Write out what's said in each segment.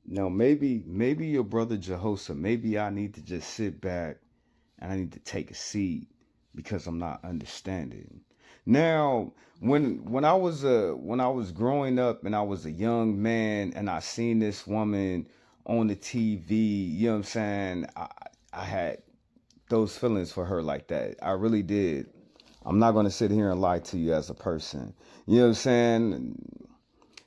Now maybe your brother Jehoshaphat, maybe I need to just sit back and I need to take a seat because I'm not understanding. Now, when I was growing up and I was a young man and I seen this woman on the TV, you know what I'm saying? I had those feelings for her like that. I really did. I'm not gonna sit here and lie to you as a person. You know what I'm saying?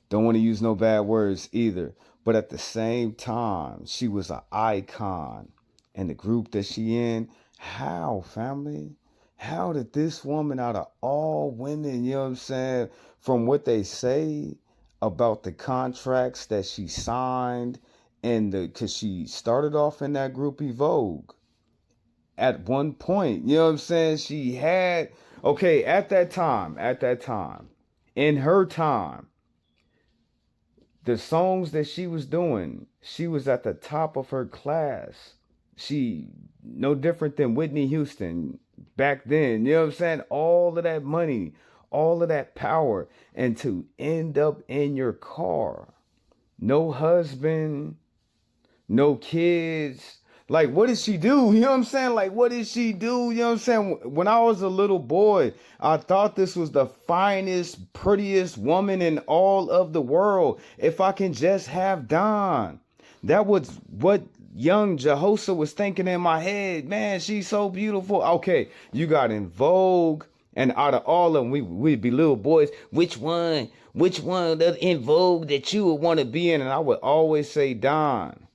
Don't want to use no bad words either. But at the same time, she was an icon. And the group that she in, how, family? How did this woman out of all women, you know what I'm saying, from what they say about the contracts that she signed and cause she started off in that group Vogue at one point, you know what I'm saying? She had okay, at that time, in her time, the songs that she was doing, she was at the top of her class. She no different than Whitney Houston back then. You know what I'm saying? All of that money, all of that power, and to end up in your car, no husband, no kids. Like, what did she do? You know what I'm saying? Like, what did she do? You know what I'm saying? When I was a little boy, I thought this was the finest, prettiest woman in all of the world. If I can just have Don. That was what young Jehoshaphat was thinking in my head. Man, she's so beautiful. Okay, you got in Vogue. And out of all of them, we'd be little boys. Which one that in Vogue that you would want to be in? And I would always say Don.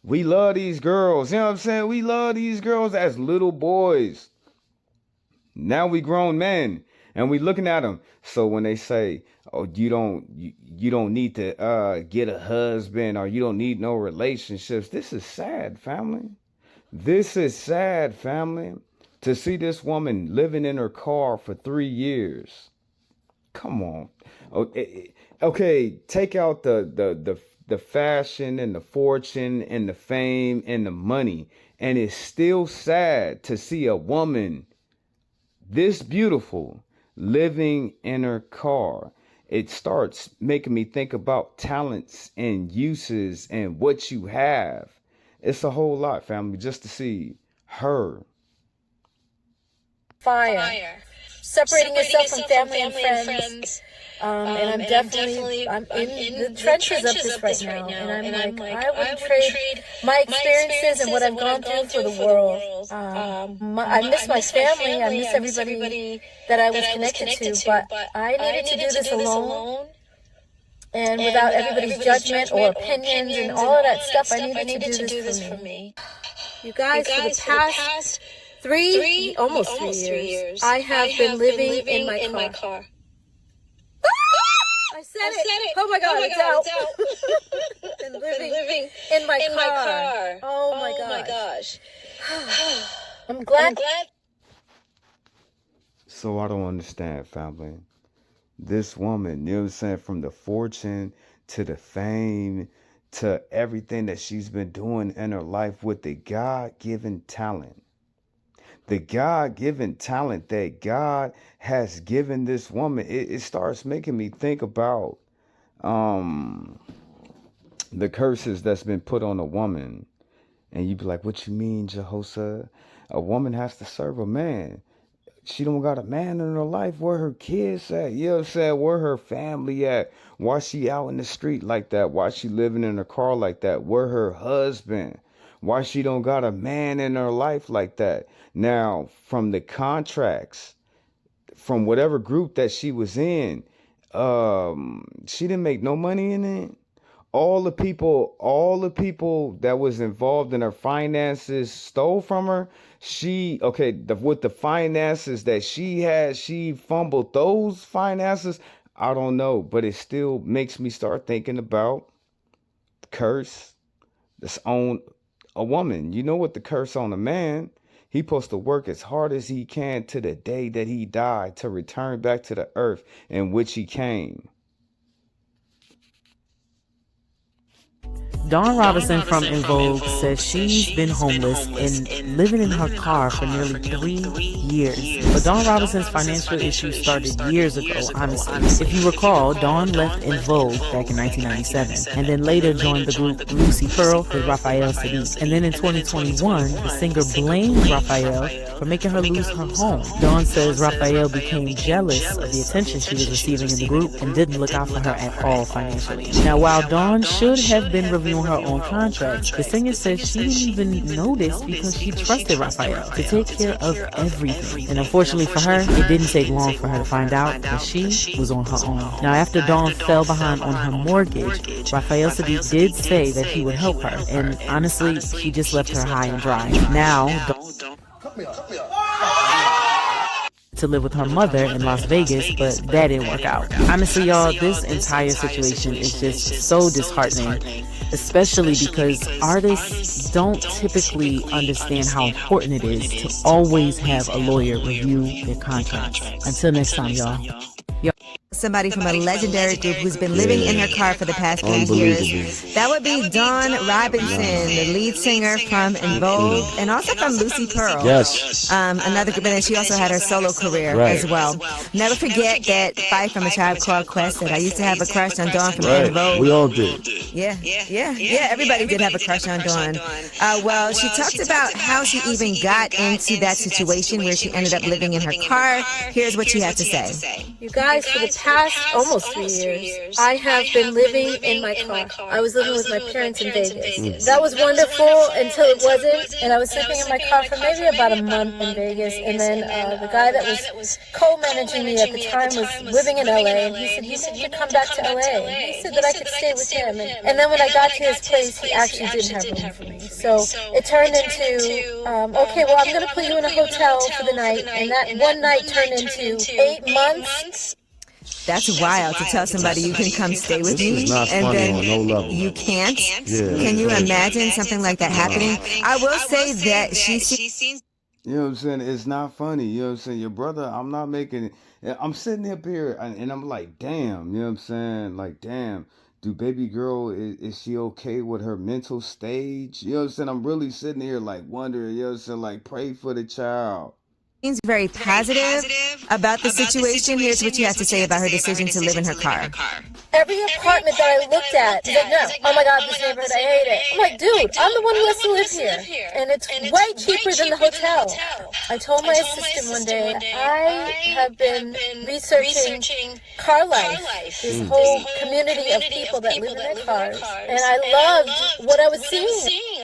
We love these girls. You know what I'm saying? We love these girls as little boys. Now we grown men and we looking at them. So when they say, "Oh, you don't need to get a husband or you don't need no relationships," this is sad, family. This is sad, family. To see this woman living in her car for 3 years. Come on. Okay, take out the fashion and the fortune and the fame and the money, and it's still sad to see a woman this beautiful living in her car. It starts making me think about talents and uses and what you have. It's a whole lot, family, just to see her. Fire. Separating yourself from family and friends. And I'm in the trenches of this right now. And I'm like, I wouldn't trade my experiences and what I've gone through for the world. I miss my family. I miss everybody that I was connected to. But I needed to do this alone. And without everybody's judgment or opinions and all of that stuff, I needed to do this for me. You guys, for the past almost 3 years, I have been living in my car. I said it. Oh my God, it's out. Been living in my car. Oh my gosh. I'm glad. So I don't understand, family. This woman, you know what I'm saying, from the fortune to the fame to everything that she's been doing in her life with the God-given talent. The God-given talent that God has given this woman, it starts making me think about um the curses that's been put on a woman. And you be like, what you mean, Jehoshaphat? A woman has to serve a man. She don't got a man in her life. Where her kids at? You know what I'm saying? Where her family at? Why she out in the street like that? Why she living in her car like that? Where her husband? Why she don't got a man in her life like that? Now, from the contracts, from whatever group that she was in, she didn't make no money in it. All the people that was involved in her finances stole from her. With the finances that she had, she fumbled those finances. I don't know, but it still makes me start thinking about the curse that's on a woman. You know what the curse on a man? He supposed to work as hard as he can to the day that he died to return back to the earth in which he came. Dawn Robinson from En Vogue says she's been homeless and living in her car for nearly 3 years. But Dawn Robinson's financial issues started years ago, honestly. If you recall, Dawn left En Vogue back in 1997 and then later joined the group Lucy Pearl with Raphael Sadiq. And then in 2021, the singer blamed Raphael for making her lose her home. Dawn says Raphael became jealous of the attention she was receiving in the group and didn't look out for her at all financially. Now, while Dawn should have been reviewing her own contracts, the singer says she didn't even notice because she trusted Raphael to take care of everything. And unfortunately for her, it didn't take long for her to find out that she was on her own. Now, after Dawn fell behind on her mortgage, Raphael Sadiq did say that he would help her, and honestly, he just left her high and dry. Now, to live with her mother in Las Vegas, but that didn't work out. Honestly, y'all, this entire situation is just so disheartening, especially because artists don't typically understand how important it is to always have a lawyer review their contracts. Until next time, y'all. Somebody from a legendary group who's been living in her car for the past 10 years. That would be Dawn Robinson, the lead singer from En Vogue and also from Lucy Pearl. Yes. Another group, and then she also had her solo career as well. Never forget that Fight from A Tribe Called Quest said, I used to have a crush on Dawn from En Vogue. We all did. Yeah, everybody did have a crush on Dawn. Well, she talked about how she even got into that situation where she ended up living in her car. Here's what she had to say. You guys, for the past almost 3 years, I have been living in my car. I was living with my parents in Vegas. That was wonderful until it wasn't, and I was sleeping in my car for maybe about a month in Vegas, and then the guy that was co-managing me at the time was living in LA, and he said, you need to come back to LA. And he said that I could stay with him, and then when I got to his place, he actually didn't have room for me. So it turned into, okay, well, I'm going to put you in a hotel for the night, and that one night turned into 8 months. That's wild to tell somebody you can come stay with me and then you can't. Can you imagine something like that happening? I will say that she seems... You know what I'm saying? It's not funny. You know what I'm saying? Your brother, I'm not making it. I'm sitting up here and I'm like, damn. You know what I'm saying? Like, damn. Do baby girl, is she okay with her mental stage? You know what I'm saying? I'm really sitting here like wondering, you know what I'm saying? Like, pray for the child. Seems very positive about the situation. Here's what you have to say about her decision to live in her car. Every apartment that I looked at, was like, no, oh my God, this neighborhood, I hate it. I'm like, dude, I'm the one who has to live here. And it's way cheaper than the hotel. I told my assistant one day, I have been researching car life, this whole community of people that live in their cars. And I loved what I was seeing.